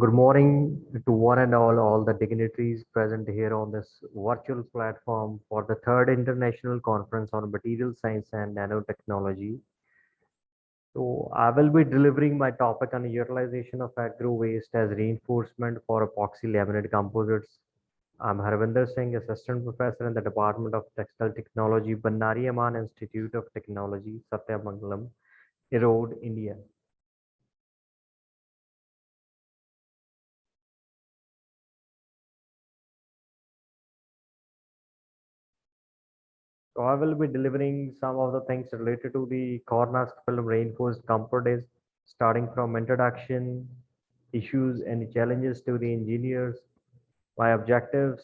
So good morning to one and all the dignitaries present here on this virtual platform for the third international conference on material science and nanotechnology. So I will be delivering my topic on utilization of agro waste as reinforcement for epoxy laminate composites. I'm Harwinder Singh, Assistant Professor in the Department of Textile Technology, Bannari Amman Institute of Technology, Satyamangalam, Erode, India. So I will be delivering some of the things related to the cornerstone film reinforced components, starting from introduction, issues and challenges to the engineers, my objectives,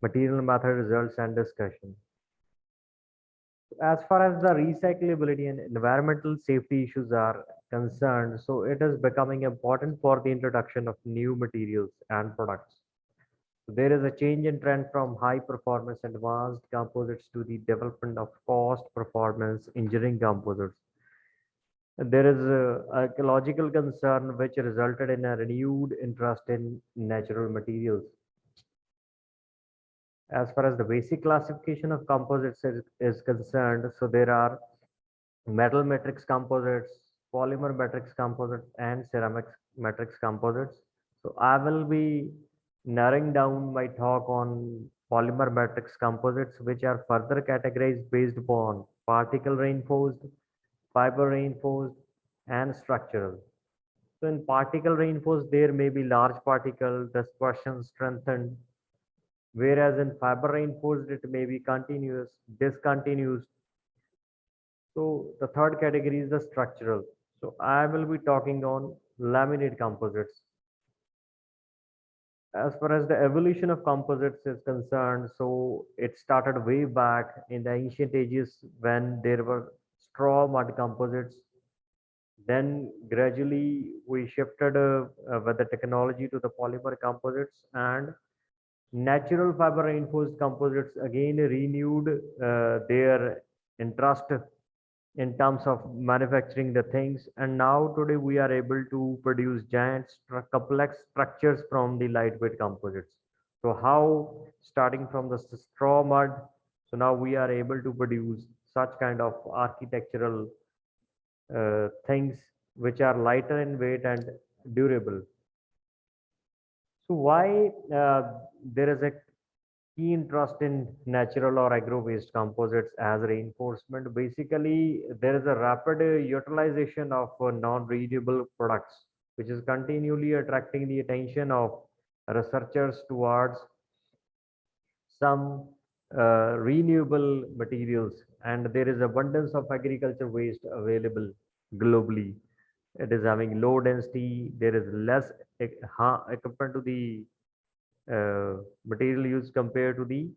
material method results and discussion. As far as the recyclability and environmental safety issues are concerned, so it is becoming important for the introduction of new materials and products. There is a change in trend from high performance advanced composites to the development of cost performance engineering composites. There is a ecological concern which resulted in a renewed interest in natural materials. As far as the basic classification of composites is concerned, so there are metal matrix composites, polymer matrix composites, and ceramic matrix composites. So I will be narrowing down my talk on polymer matrix composites, which are further categorized based upon particle reinforced, fiber reinforced, and structural. So in particle reinforced, there may be large particle dispersion strengthened, whereas in fiber reinforced, it may be continuous, discontinuous. So the third category is the structural. So I will be talking on laminate composites. As far as the evolution of composites is concerned, so it started way back in the ancient ages when there were straw mud composites. Then gradually we shifted with the technology to the polymer composites, and natural fiber reinforced composites again renewed their interest in terms of manufacturing the things, and now today we are able to produce giant complex structures from the lightweight composites. So how, starting from the straw mud, so now we are able to produce such kind of architectural things which are lighter in weight and durable. So why there is a key interest in natural or agro waste composites as reinforcement? Basically, there is a rapid utilization of non-renewable products, which is continually attracting the attention of researchers towards some renewable materials, and there is abundance of agriculture waste available globally. It is having low density, there is less compared to the material used compared to the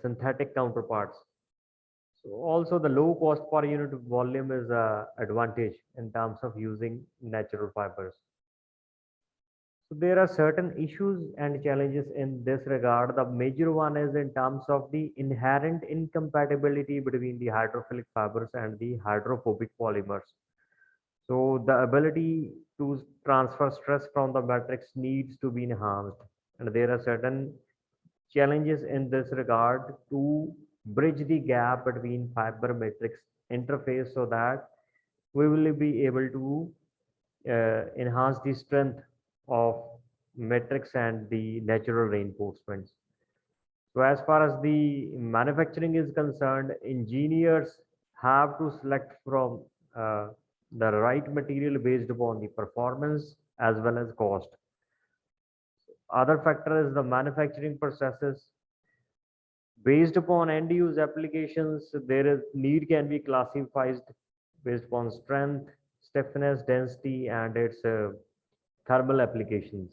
synthetic counterparts. So also the low cost per unit volume is a advantage in terms of using natural fibers. So there are certain issues and challenges in this regard. The major one is in terms of the inherent incompatibility between the hydrophilic fibers and the hydrophobic polymers. So the ability to transfer stress from the matrix needs to be enhanced. And there are certain challenges in this regard to bridge the gap between fiber matrix interface so that we will be able to enhance the strength of matrix and the natural reinforcements. So as far as the manufacturing is concerned, engineers have to select from the right material based upon the performance as well as cost. Other factor is the manufacturing processes. Based upon end use applications, there is need can be classified based upon strength, stiffness, density, and its thermal applications.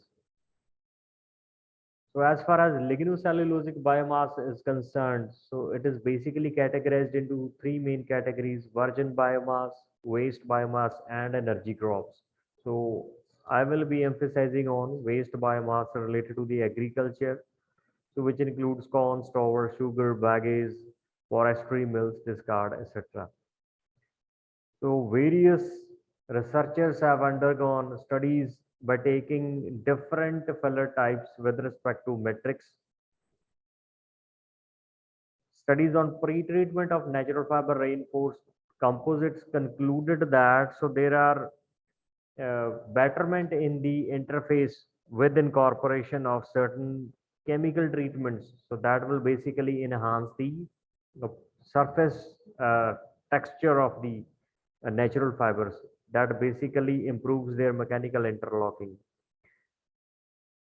So as far as lignocellulosic biomass is concerned, so it is basically categorized into three main categories: virgin biomass, waste biomass, and energy crops. So I will be emphasizing on waste biomass related to the agriculture, so which includes corn, stover, sugar, baggage, forestry mills, discard, etc. So various researchers have undergone studies by taking different filler types with respect to metrics. Studies on pre-treatment of natural fiber reinforced composites concluded that so there are betterment in the interface with incorporation of certain chemical treatments. So that will basically enhance the surface texture of the natural fibers. That basically improves their mechanical interlocking.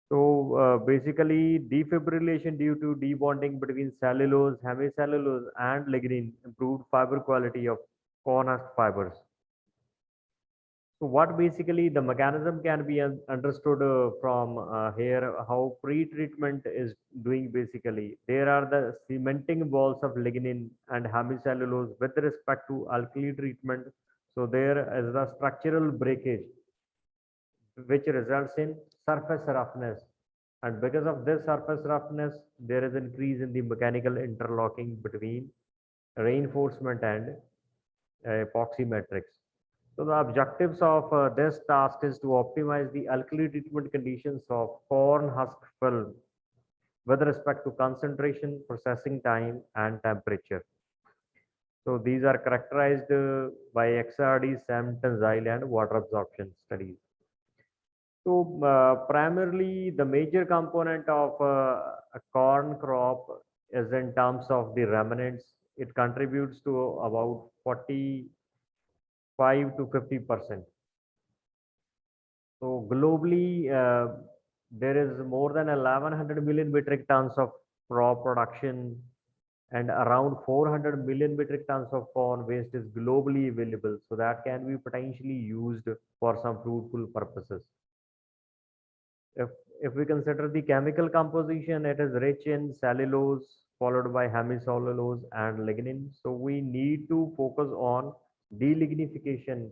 So basically, defibrillation due to debonding between cellulose, hemicellulose, and lignin improved fiber quality of corn husk fibers. So what basically the mechanism can be understood from here, how pre-treatment is doing basically. There are the cementing balls of lignin and hemicellulose with respect to alkali treatment. So there is the structural breakage which results in surface roughness. And because of this surface roughness, there is increase in the mechanical interlocking between reinforcement and epoxy matrix. So the objectives of this task is to optimize the alkali treatment conditions of corn husk film with respect to concentration, processing time, and temperature. So these are characterized by XRD, SEM, tensile, and water absorption studies. So primarily the major component of a corn crop is in terms of the remnants. It contributes to about 45 to 50%. So globally, there is more than 1100 million metric tons of crop production and around 400 million metric tons of corn waste is globally available. So that can be potentially used for some fruitful purposes. If, if we consider the chemical composition, it is rich in cellulose, followed by hemicellulose and lignin. So we need to focus on delignification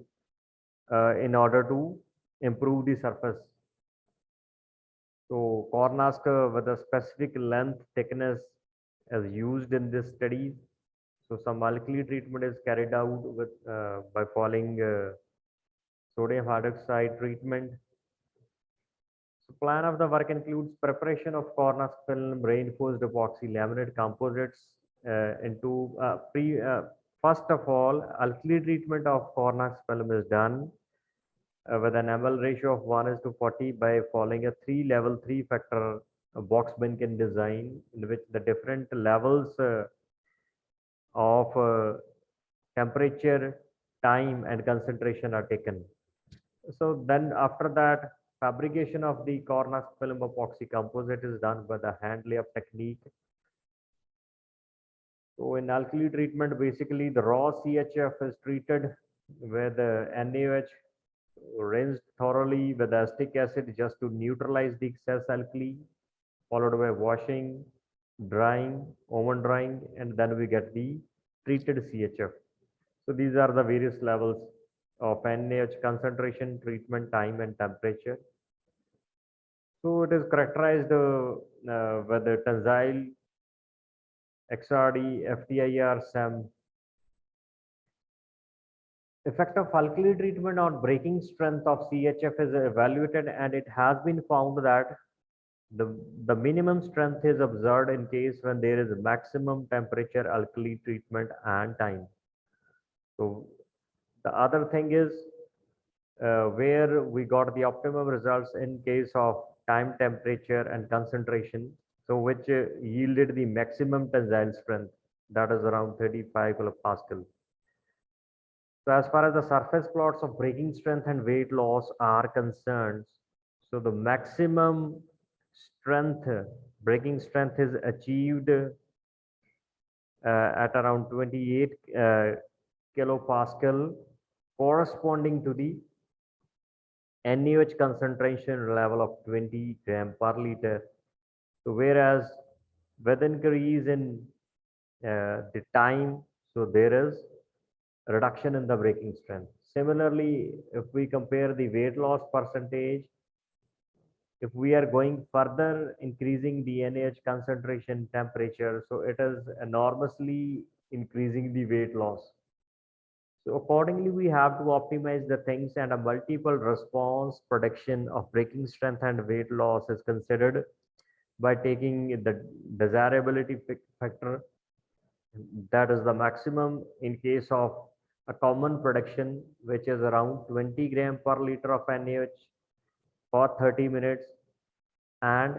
in order to improve the surface. So corn husk with a specific length thickness is used in this study. So some alkali treatment is carried out with by following sodium hydroxide treatment. So plan of the work includes preparation of corn husk film, reinforced epoxy laminate composites into first of all, alkali treatment of corn husk film is done with an ml ratio of 1 is to 40 by following a level 3 factor box Binkin design in which the different levels of temperature, time, and concentration are taken. So then after that, fabrication of the corn husk film epoxy composite is done by the hand layup technique. So in alkali treatment, basically the raw CHF is treated with NaOH rinsed thoroughly with acetic acid just to neutralize the excess alkali, followed by washing, drying, oven drying, and then we get the treated CHF. So these are the various levels of NaOH concentration, treatment time, and temperature. So it is characterized with the tensile, XRD, FTIR, SEM. Effect of alkali treatment on breaking strength of CHF is evaluated, and it has been found that the minimum strength is observed in case when there is maximum temperature alkali treatment and time. So the other thing is where we got the optimum results in case of time, temperature, and concentration. So which yielded the maximum tensile strength, that is around 35 kilopascal. So as far as the surface plots of breaking strength and weight loss are concerned, so the maximum strength, breaking strength is achieved at around 28 kilopascal, corresponding to the NaOH concentration level of 20 gram per liter. So whereas with increase in the time, so there is reduction in the breaking strength. Similarly, if we compare the weight loss percentage, if we are going further increasing the NaOH concentration temperature, so it is enormously increasing the weight loss. So accordingly, we have to optimize the things, and a multiple response prediction of breaking strength and weight loss is considered by taking the desirability factor, that is the maximum in case of a common production, which is around 20 gram per liter of NaOH for 30 minutes and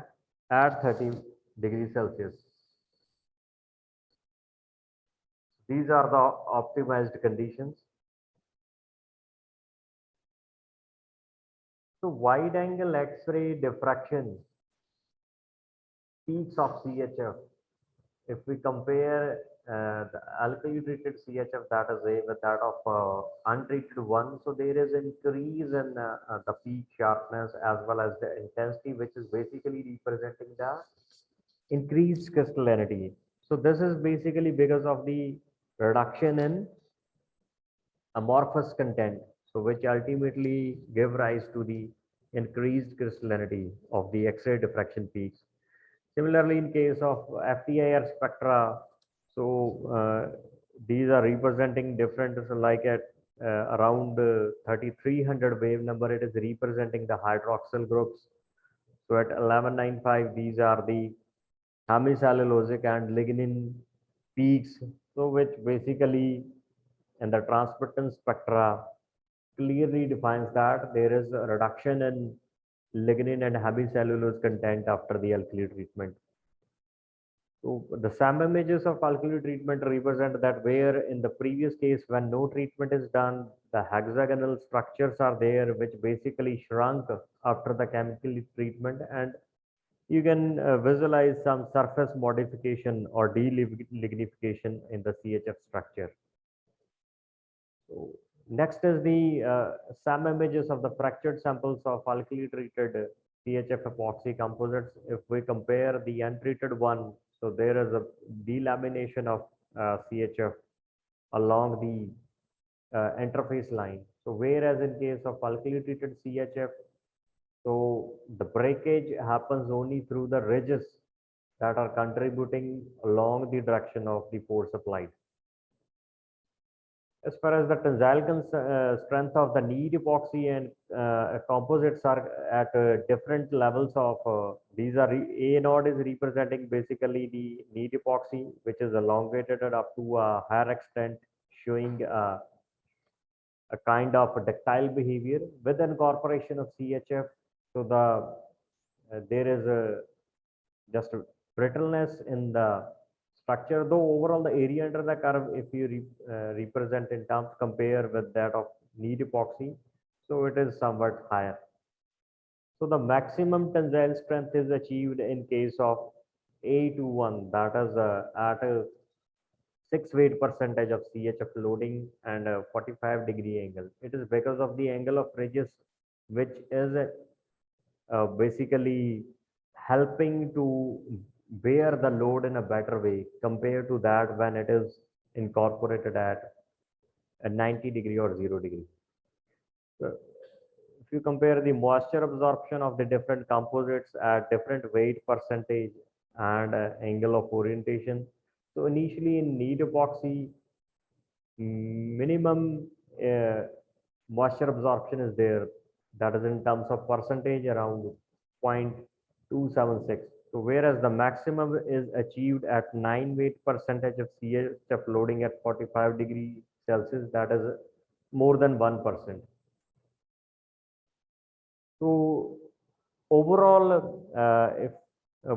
at 30 degrees Celsius. These are the optimized conditions. So wide angle X-ray diffraction peaks of CHF. If we compare the alkali treated CHF, that is A, with that of untreated one, so there is increase in the peak sharpness as well as the intensity, which is basically representing the increased crystallinity. So this is basically because of the reduction in amorphous content, so which ultimately give rise to the increased crystallinity of the X-ray diffraction peaks. Similarly, in case of FTIR spectra, so these are representing different, so like at around 3300 wave number, it is representing the hydroxyl groups. So at 1195, these are the hemicellulosic and lignin peaks, so which basically in the transparent spectra clearly defines that there is a reduction in lignin and hemicellulose content after the alkali treatment. So the SAM images of alkali treatment represent that where in the previous case when no treatment is done, the hexagonal structures are there which basically shrunk after the chemical treatment, and you can visualize some surface modification or delignification in the CHF structure. So next is the SAM images of the fractured samples of alkali treated CHF epoxy composites. If we compare the untreated one, so there is a delamination of CHF along the interface line. So whereas in case of alkali treated CHF, so the breakage happens only through the ridges that are contributing along the direction of the force applied. As far as the tensile strength of the knead epoxy and composites are at different levels of these are A node is representing basically the knead epoxy, which is elongated up to a higher extent, showing a kind of a ductile behavior with incorporation of CHF. So there is a just brittleness in the structure, though overall the area under the curve, if you represent in terms compare with that of knead epoxy, so it is somewhat higher. So the maximum tensile strength is achieved in case of A to 1, that is at a 6 weight percentage of CHF loading and a 45-degree angle. It is because of the angle of ridges, which is basically helping to bear the load in a better way compared to that when it is incorporated at a 90-degree or 0-degree. So if you compare the moisture absorption of the different composites at different weight percentage and angle of orientation, so initially in knead epoxy, minimum moisture absorption is there, that is in terms of percentage around 0.276. So whereas the maximum is achieved at 9 weight percentage of CHF loading at 45 degrees Celsius, that is more than 1%. So overall, if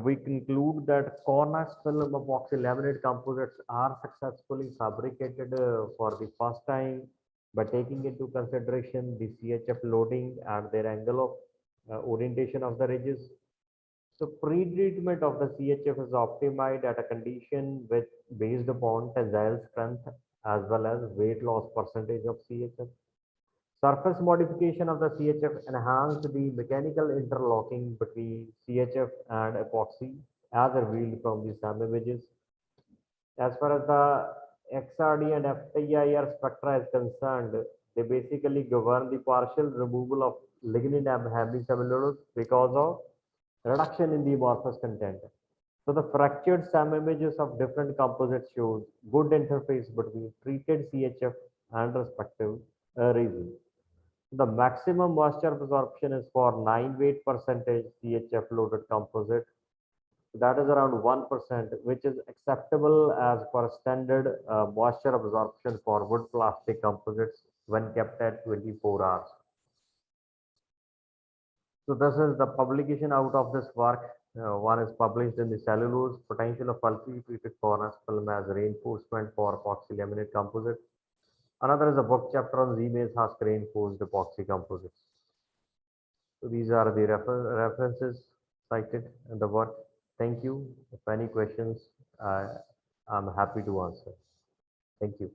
we conclude that cornice film epoxy laminate composites are successfully fabricated for the first time by taking into consideration the CHF loading and their angle of orientation of the ridges. So pre-treatment of the CHF is optimized at a condition which based upon tensile strength as well as weight loss percentage of CHF. Surface modification of the CHF enhanced the mechanical interlocking between CHF and epoxy as revealed from the SAM images. As far as the XRD and FTIR spectra is concerned, they basically govern the partial removal of lignin and hemicellulose because of reduction in the amorphous content. So the fractured SAM images of different composites shows good interface between treated CHF and respective reasons. The maximum moisture absorption is for 9 weight percentage CHF loaded composite. That is around 1%, which is acceptable as per standard moisture absorption for wood plastic composites when kept at 24 hours. So this is the publication out of this work. One is published in the Cellulose Potential of Alkali Treated Cornice Film as Reinforcement for Epoxy Laminate Composite. Another is a book chapter on Z-Maze Husk Reinforced Epoxy Composites. So these are the references cited in the work. Thank you. If any questions, I'm happy to answer. Thank you.